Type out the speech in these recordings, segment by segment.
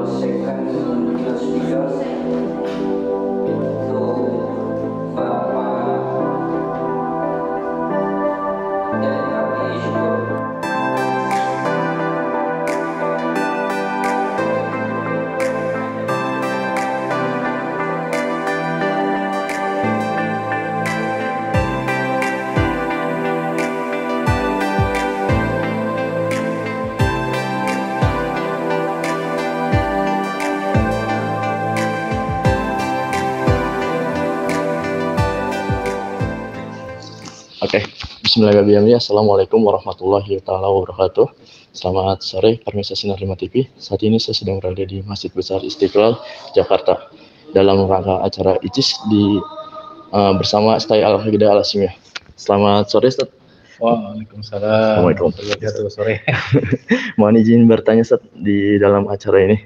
second speaker. So, Bapak dari Syukur. Oke, bismillahirrahmanirrahim. Assalamualaikum warahmatullahi wabarakatuh. Selamat sore, pemirsa Sinar 5 TV. Saat ini saya sedang berada di Masjid Besar Istiqlal, Jakarta, dalam rangka acara ICIS bersama Stai Al-Hidayah Al-Asimiyah. Selamat sore, Ustaz. Waalaikumsalam. Waalaikumsalam. Sore. Mohon izin bertanya, Ustaz, di dalam acara ini.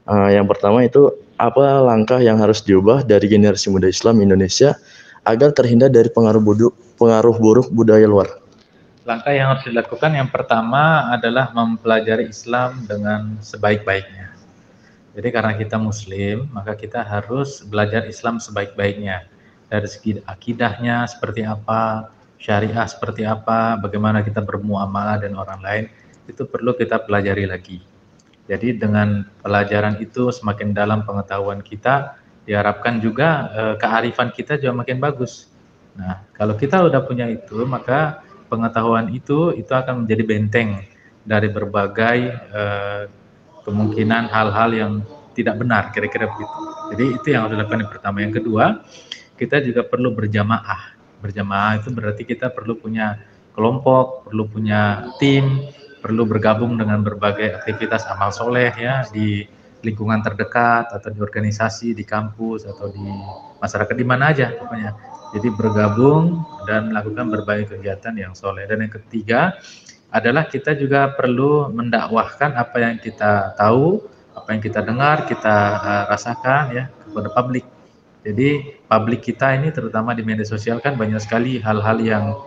Yang pertama itu, apa langkah yang harus diubah dari generasi muda Islam Indonesia agar terhindar dari pengaruh buruk budaya luar? Langkah yang harus dilakukan yang pertama adalah mempelajari Islam dengan sebaik-baiknya. Jadi karena kita Muslim, maka kita harus belajar Islam sebaik-baiknya. Dari segi akidahnya seperti apa, syariah seperti apa, bagaimana kita bermuamalah dengan orang lain, itu perlu kita pelajari lagi. Jadi dengan pelajaran itu semakin dalam pengetahuan kita, diharapkan juga kearifan kita juga makin bagus. Nah, kalau kita udah punya itu, maka pengetahuan itu akan menjadi benteng dari berbagai kemungkinan hal-hal yang tidak benar, kira-kira begitu. Jadi itu yang harus dilakukan yang pertama. Yang kedua, kita juga perlu berjamaah. Berjamaah itu berarti kita perlu punya kelompok, perlu punya tim, perlu bergabung dengan berbagai aktivitas amal soleh ya di lingkungan terdekat atau di organisasi, di kampus atau di masyarakat, di mana aja pokoknya. Jadi bergabung dan melakukan berbagai kegiatan yang soleh. Dan yang ketiga adalah kita juga perlu mendakwahkan apa yang kita tahu, apa yang kita dengar, kita rasakan ya kepada publik. Jadi publik kita ini terutama di media sosial kan banyak sekali hal-hal yang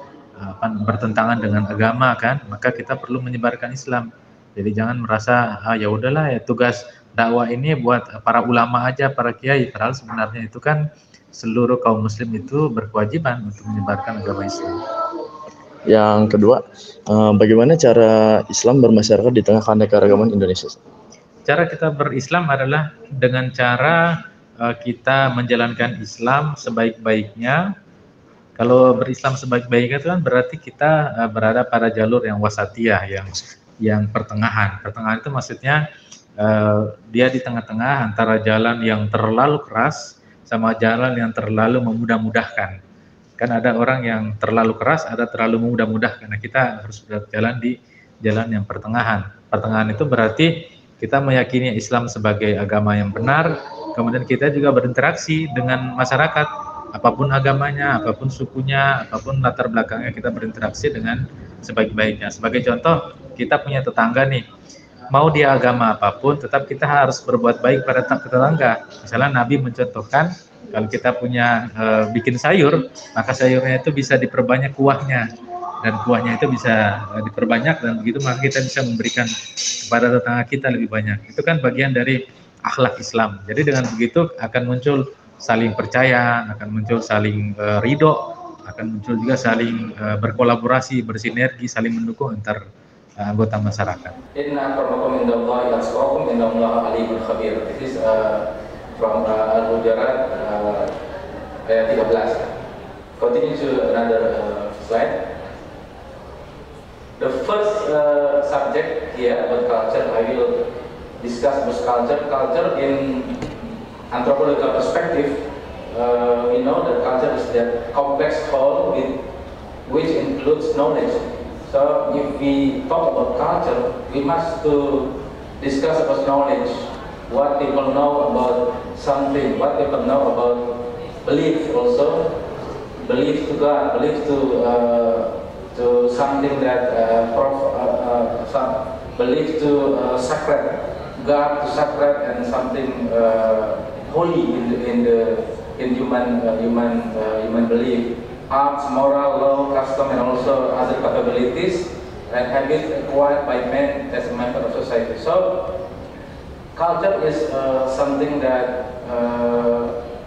bertentangan dengan agama kan, maka kita perlu menyebarkan Islam. Jadi jangan merasa ya udahlah ya tugas dakwah ini buat para ulama aja, para kiai, padahal sebenarnya itu kan seluruh kaum muslim itu berkewajiban untuk menyebarkan agama Islam. Yang kedua, bagaimana cara Islam bermasyarakat di tengah keanekaragaman Indonesia? Cara kita berislam adalah dengan cara kita menjalankan Islam sebaik-baiknya. Kalau berislam sebaik-baiknya itu kan berarti kita berada pada jalur yang wasatiyah, yang pertengahan. Pertengahan itu maksudnya dia di tengah-tengah antara jalan yang terlalu keras sama jalan yang terlalu memudah-mudahkan. Kan ada orang yang terlalu keras, ada terlalu memudah-mudahkan. Nah, kita harus berjalan di jalan yang pertengahan. Pertengahan itu berarti kita meyakini Islam sebagai agama yang benar, kemudian kita juga berinteraksi dengan masyarakat, apapun agamanya, apapun sukunya, apapun latar belakangnya, kita berinteraksi dengan sebaik-baiknya. Sebagai contoh, kita punya tetangga nih, mau dia agama apapun, tetap kita harus berbuat baik pada tetangga. Misalnya Nabi mencontohkan, kalau kita punya bikin sayur, maka sayurnya itu bisa diperbanyak kuahnya, dan kuahnya itu bisa diperbanyak, dan begitu maka kita bisa memberikan kepada tetangga kita lebih banyak. Itu kan bagian dari akhlak Islam. Jadi dengan begitu akan muncul saling percaya, akan muncul saling ridho, akan muncul juga saling berkolaborasi, bersinergi, saling mendukung antar anggota masyarakat. Inna akramakum indallahi atqakum innallaha alimul khabir. This is from Al-Hujurat ayat 13. Continue to another slide. The first subject here about culture, I will discuss about culture. Culture in anthropological perspective, we know that culture is that complex whole which includes knowledge. So if we talk about culture, we must to discuss about knowledge, what people know about something, what people know about belief also, belief to God, belief to something that belief to sacred, God to sacred and something holy in human belief. Arts, moral, law, custom, and also other capabilities and habits acquired by man as a member of society. So culture is something that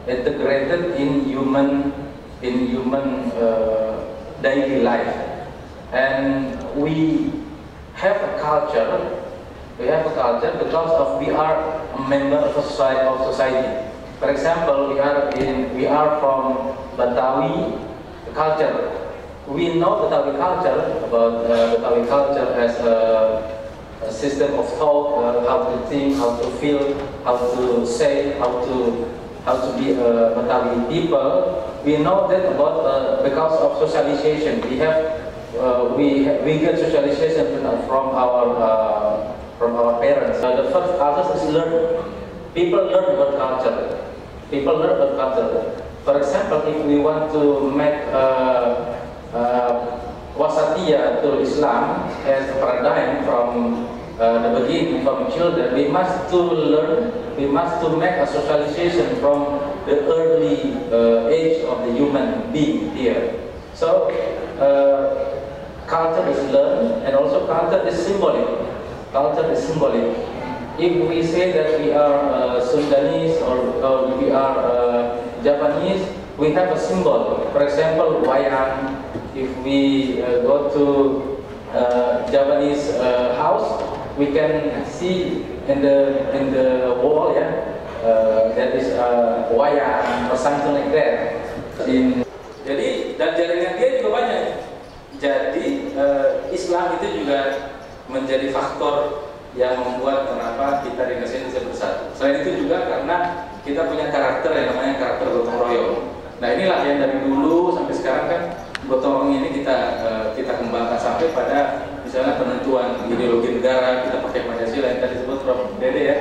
integrated in human daily life, and we have a culture. We have a culture because of we are a member of society. For example, we are from Betawi culture. We know Betawi culture about Betawi culture as a system of thought, how to think, how to feel, how to say, how to be Betawi people. We know that about because of socialization. We get socialization from our parents. The first process is learn. People learn about culture. People learn about culture. For example, if we want to make wasatiyah to Islam as a paradigm from the beginning, from children, we must to learn. We must to make a socialization from the early age of the human being here. So culture is learned, and also culture is symbolic. Culture is symbolic. If we say that we are Sundanese or we are Japanese, we have a symbol. For example, wayang. If we go to Japanese house, we can see in the wall, that is wayang or something like that. Jadi dan jaringan dia juga banyak. Jadi Islam itu juga menjadi faktor yang membuat kenapa kita di Indonesia bisa bersatu. Selain itu juga karena kita punya karakter yang namanya karakter gotong royong. Nah inilah yang dari dulu sampai sekarang kan gotong royong ini kita kembangkan sampai pada misalnya penentuan ideologi negara, kita pakai Pancasila yang tadi disebut Prof. Dede ya.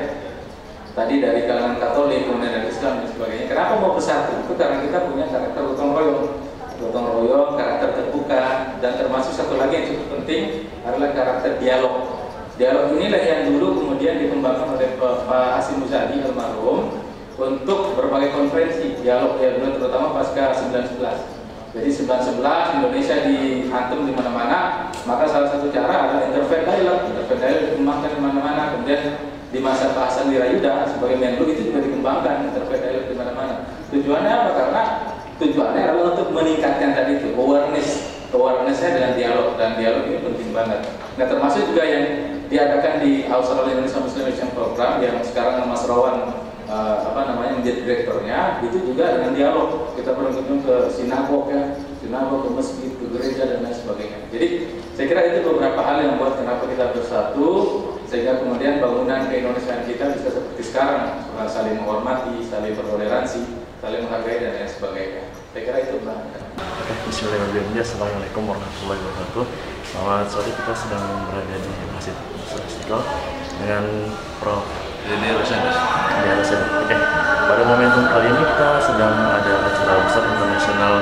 Tadi dari kalangan Katolik, kemudian dari Islam dan sebagainya. Kenapa mau bersatu? Itu karena kita punya karakter gotong royong. Gotong royong, karakter terbuka, dan termasuk satu lagi yang cukup penting adalah karakter dialog. Dialog inilah yang dulu kemudian dikembangkan oleh Pak Hasyim Muzadi almarhum untuk berbagai konferensi dialog ya dulu, terutama pasca 9/11. Jadi 9/11 Indonesia dihantam di mana-mana, maka salah satu cara adalah interfaith dialog. Interfaith dialog dikembangkan di mana-mana. Kemudian di masa Pak Hasan Wirayuda sebagai Menlu itu juga dikembangkan interfaith dialog di mana-mana. Tujuannya apa? Karena tujuannya adalah untuk meningkatkan tadi itu awareness-nya dengan dialog, dan dialog ini penting banget. Nah termasuk juga yang diadakan di Australia Indonesia Muslim Action Program yang sekarang Mas Rawan menjadi direkturnya, itu juga dengan dialog. Kita berkunjung ke sinagog ke masjid, ke gereja dan lain sebagainya. Jadi saya kira itu beberapa hal yang membuat kenapa kita bersatu, sehingga kemudian bangunan keindonesiaan kita bisa seperti sekarang, saling menghormati, saling bertoleransi, saling menghargai dan lain sebagainya. Saya kira itu Bang. Bismillahirrahmanirrahim. Assalamualaikum warahmatullahi wabarakatuh. Selamat sore, kita sedang berada di Masjid Istiqlal dengan Prof. Dede Rosada. Oke. Pada momentum kali ini kita sedang ada acara besar International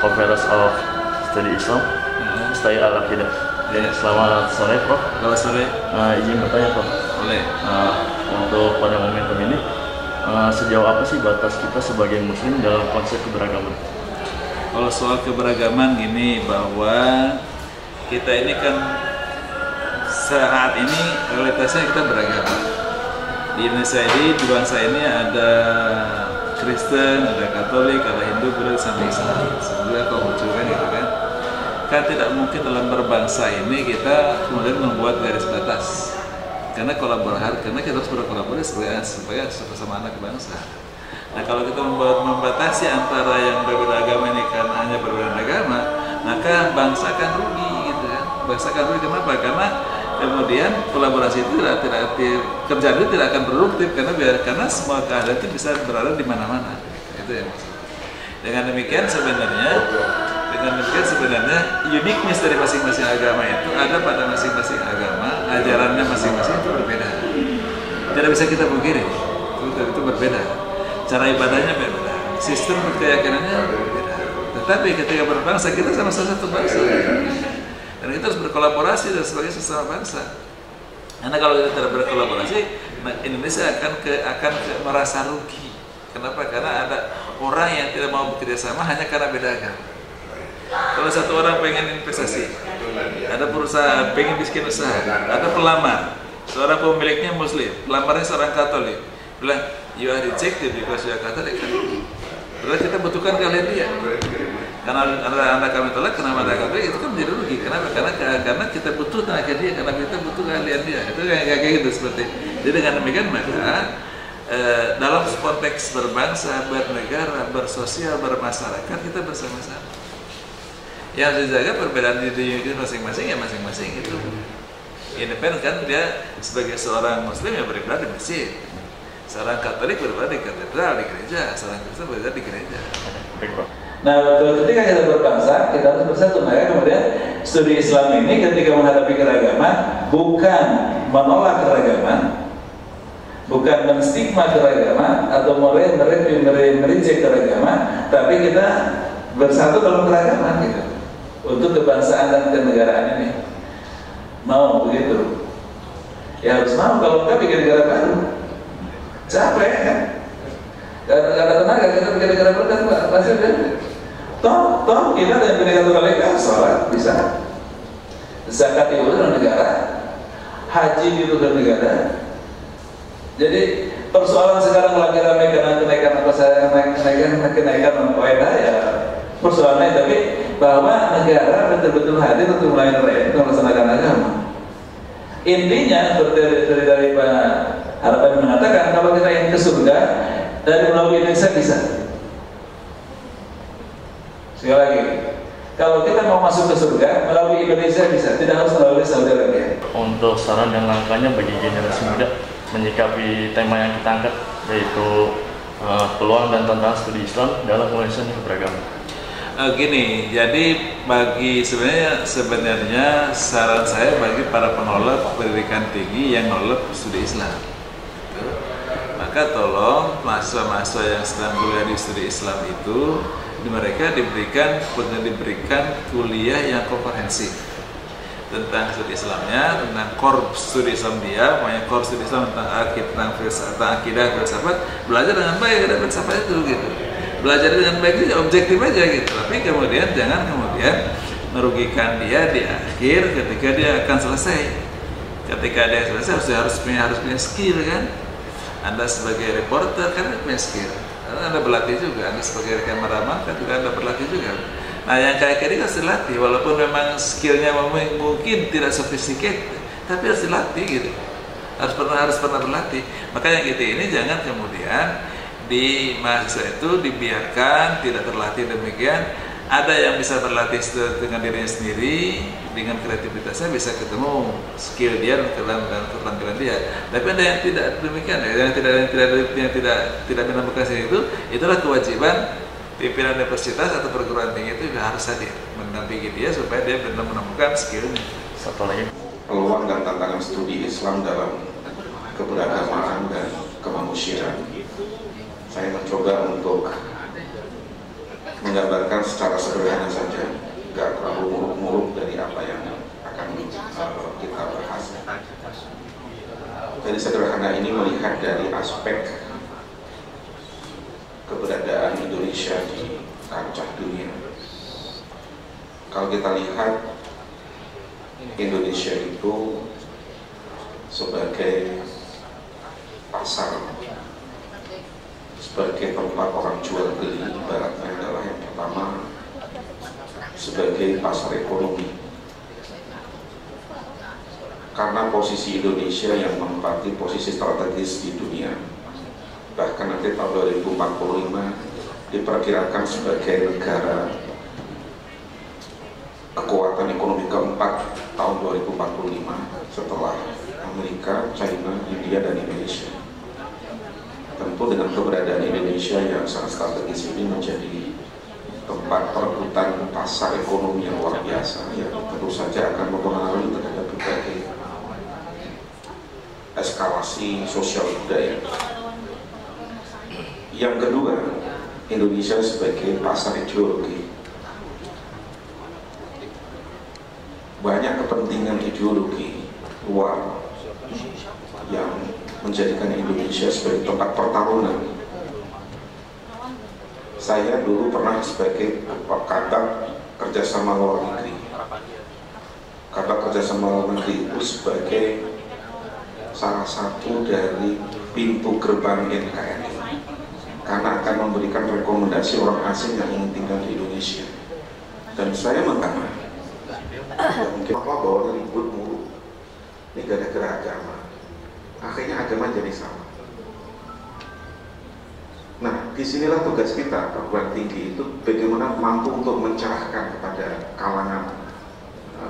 Conference of Study Islam, Stay Al-Aqidah. Selamat sore, Prof. Selamat sore. Izin bertanya, Prof. Boleh. Untuk pada momentum ini, sejauh apa sih batas kita sebagai Muslim dalam konsep keberagaman? Kalau soal keberagaman gini, bahwa kita ini kan saat ini realitasnya kita beragama. Di Indonesia ini, di bangsa ini ada Kristen, ada Katolik, ada Hindu, Buddha, sampai Islam. Sebenarnya kalau muncul kan gitu kan. Kan tidak mungkin dalam berbangsa ini kita kemudian membuat garis batas. Karena kita harus berkolaborasi supaya sama anak bangsa. Nah kalau kita membatasi antara yang berbeda agama ini karena hanya berbeda agama, maka bangsa akan rugi gitu kan. Bangsa akan rugi kenapa? Karena kemudian kolaborasi itu kerjaan itu tidak akan produktif karena semua keadaan itu bisa berada di mana-mana. Itu yang maksudnya. Dengan demikian sebenarnya uniqueness dari masing-masing agama itu ada pada masing-masing agama, ajarannya masing-masing itu berbeda. Tidak bisa kita pungkiri, itu berbeda. Cara ibadahnya berbeda, sistem keyakinannya berbeda. Tetapi ketika berbangsa kita sama-sama satu bangsa, dan kita harus berkolaborasi dan sebagai sesama bangsa. Karena kalau kita tidak berkolaborasi, Indonesia akan merasa rugi. Kenapa? Karena ada orang yang tidak mau bekerja sama hanya karena beda agama. Kalau satu orang pengen investasi, ada perusahaan pengen bikin usaha, ada pelamar, seorang pemiliknya Muslim, lamarnya seorang Katolik, bilang you are rejected because you are Catholic. Berarti kita butuhkan kalian dia. Karena anda kami tolak, kenapa anda Katolik, itu kan menjadi rugi. Kenapa? Karena kita butuh tenaga dia, karena kita butuh kalian dia. Itu kayak gitu seperti. Jadi dengan demikian maka dalam konteks berbangsa, bernegara, bersosial, bermasyarakat kita bersama-sama. Yang dijaga perbedaan diri masing-masing ya masing-masing itu. Independen kan dia sebagai seorang Muslim yang beribadah di masjid, seorang Katolik beribadah di katedral di gereja, seorang Kristen beribadah di gereja. Nah, ketika kita berbangsa, kita harus bersatu. Maka kemudian studi Islam ini ketika menghadapi keragaman bukan menolak keragaman, bukan menstigma keragaman atau mereject keragaman, tapi kita bersatu dalam keragaman gitu untuk kebangsaan dan kenegaraan ini. Mau begitu? Ya harus mau, kalau enggak bikin negara baru. Capek kan? Gak ada tenaga, kita bikin negara baru kan pasti kan? Toh kita dari negara Katolik sholat bisa, zakat itu dalam negara, haji itu dalam negara. Jadi persoalan sekarang lagi ramai karena kenaikan kenaikan OEDA ya persoalannya, tapi bahwa negara betul-betul hadir untuk melayani rakyat untuk melaksanakan agama. Intinya dari Pak Harapan mengatakan kalau kita ingin ke surga dari melalui Indonesia bisa. Sekali lagi, kalau kita mau masuk ke surga melalui Indonesia bisa, tidak harus melalui Saudi Arabia. Untuk saran dan langkahnya bagi generasi muda menyikapi tema yang kita angkat, yaitu peluang dan tantangan studi Islam dalam Indonesia yang beragama. Gini, jadi bagi sebenarnya saran saya bagi para penolak pendidikan tinggi yang nolak studi Islam, maka tolong mahasiswa-mahasiswa yang sedang kuliah di studi Islam itu mereka diberikan kuliah yang komprehensif tentang studi Islamnya, tentang core studi Islam dia, makanya core studi Islam tentang akidah, filsafat, belajar dengan baik ada filsafat itu gitu. Belajar dengan baik itu objektif aja gitu, tapi kemudian jangan merugikan dia di akhir ketika dia akan selesai. Ketika dia selesai harus punya skill kan. Anda sebagai reporter kan punya skill, Anda berlatih juga. Anda sebagai kameraman kan juga Anda berlatih juga. Nah yang kayak ini harus dilatih, walaupun memang skillnya mungkin tidak sophisticated, tapi harus dilatih gitu. Harus pernah berlatih. Makanya gitu ini jangan kemudian di mahasiswa itu dibiarkan tidak terlatih demikian. Ada yang bisa berlatih dengan dirinya sendiri, dengan kreativitasnya bisa ketemu skill dia dan keterampilan dia. Tapi ada yang tidak demikian, yang tidak menemukan itu, itulah kewajiban pimpinan universitas atau perguruan tinggi itu harus hadir mendampingi dia supaya dia benar menemukan skillnya. Satu lagi, peluang dan tantangan studi Islam dalam keberagamaan dan kemanusiaan. Saya mencoba untuk menggambarkan secara sederhana saja, nggak terlalu muluk-muluk dari apa yang akan kita bahas. Jadi sederhana ini melihat dari aspek keberadaan Indonesia di kancah dunia. Kalau kita lihat Indonesia itu sebagai pasar, sebagai tempat orang jual beli, ibaratnya adalah yang pertama sebagai pasar ekonomi. Karena posisi Indonesia yang menempati posisi strategis di dunia, bahkan nanti tahun 2045 diperkirakan sebagai negara kekuatan ekonomi keempat tahun 2045 setelah Amerika, China, India, dan Indonesia. Tentu dengan keberadaan Indonesia yang sangat strategis ini menjadi tempat perebutan pasar ekonomi yang luar biasa, yang tentu saja akan mempengaruhi terhadap berbagai eskalasi sosial budaya. Yang kedua, Indonesia sebagai pasar ideologi. Banyak kepentingan ideologi luar yang menjadikan Indonesia sebagai tempat pertarungan. Saya dulu pernah sebagai kabak kerjasama luar negeri. Kabak kerjasama luar negeri itu sebagai salah satu dari pintu gerbang NKRI, karena akan memberikan rekomendasi orang asing yang ingin tinggal di Indonesia. Dan saya mengatakan, mungkin apa bahwa ribut mulu, ini gara-gara agama. Akhirnya agama jadi sama. Nah, disinilah tugas kita perguruan tinggi itu bagaimana mampu untuk mencerahkan kepada kalangan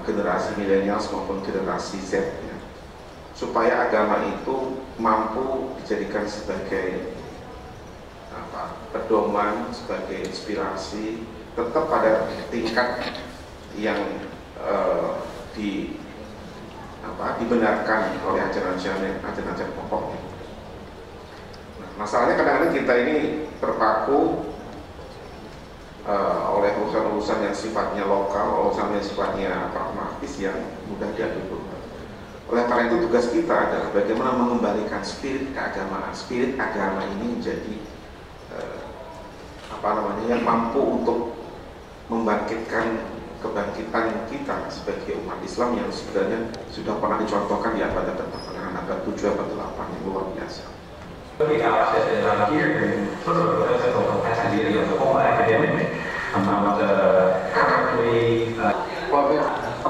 generasi milenial maupun generasi Z, ya, supaya agama itu mampu dijadikan sebagai pedoman, sebagai inspirasi, tetap pada tingkat yang dibenarkan oleh ajaran-ajaran pokoknya. Nah, masalahnya kadang-kadang kita ini terpaku oleh urusan-urusan yang sifatnya lokal, urusan yang sifatnya pragmatis yang mudah diadopsi. Oleh karena itu tugas kita adalah bagaimana mengembalikan spirit keagamaan. Spirit agama ini menjadi yang mampu untuk membangkitkan kebangkitan kita sebagai umat Islam yang sebenarnya sudah pernah dicontohkan di abad pertengahan, abad 7, abad 8 yang luar biasa.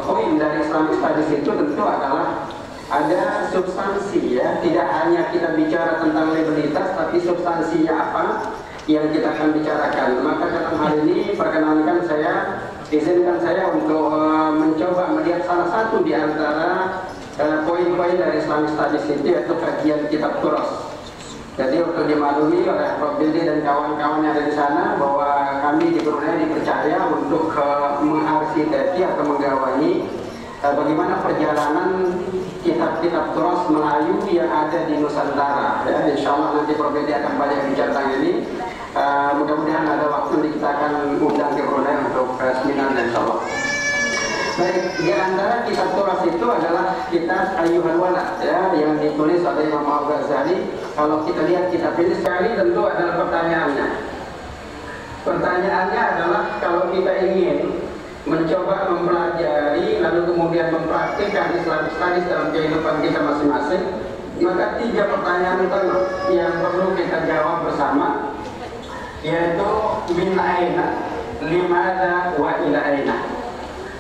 Poin dari Islamic Studies itu tentu adalah ada substansi, ya, tidak hanya kita bicara tentang legalitas, tapi substansinya apa yang kita akan bicarakan. Maka dalam hal ini perkenankan izinkan saya untuk mencoba melihat salah satu di antara poin-poin dari Islamic Studies itu, yaitu kajian kitab Turas. Jadi untuk dimaklumi oleh Prof. Billy dan kawan-kawan yang ada di sana bahwa kami di Brunei dipercaya untuk mengarsiteki atau menggawangi bagaimana perjalanan kitab-kitab Turas Melayu yang ada di Nusantara. Ya, insya Allah nanti Prof. Billy akan banyak bicara tentang ini. Mudah-mudahan ada waktu kita akan undang ke Brunei untuk seminar, insya Allah. Baik, di antara kitab Turas itu adalah kitab Ayyuhal Walad, ya, yang ditulis oleh Imam Al-Ghazali. Kalau kita lihat kitab ini sekali, tentu adalah pertanyaannya. Pertanyaannya adalah kalau kita ingin mencoba mempelajari lalu kemudian mempraktikkan Islamic Studies dalam kehidupan kita masing-masing, maka 3 pertanyaan utama yang perlu kita jawab bersama, yaitu min aina, limadza wa ila aina.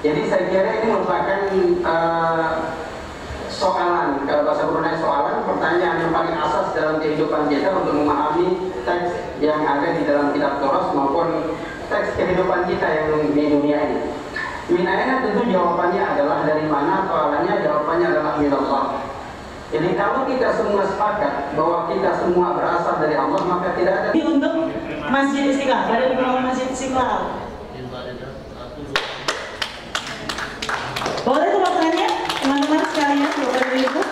Jadi saya kira ini merupakan soalan, kalau bahasa Brunei soalan, pertanyaan yang paling asas dalam kehidupan kita untuk memahami teks yang ada di dalam kitab Turas maupun teks kehidupan kita yang di dunia ini. Min aina tentu jawabannya adalah dari mana, soalannya jawabannya adalah min Allah. Jadi kalau kita semua sepakat bahwa kita semua berasal dari Allah, maka tidak ada. Untuk Masjid Istiqlal, pada dibangun Masjid Istiqlal. Boleh tuh makanya teman-teman sekalian, Bapak Ibu.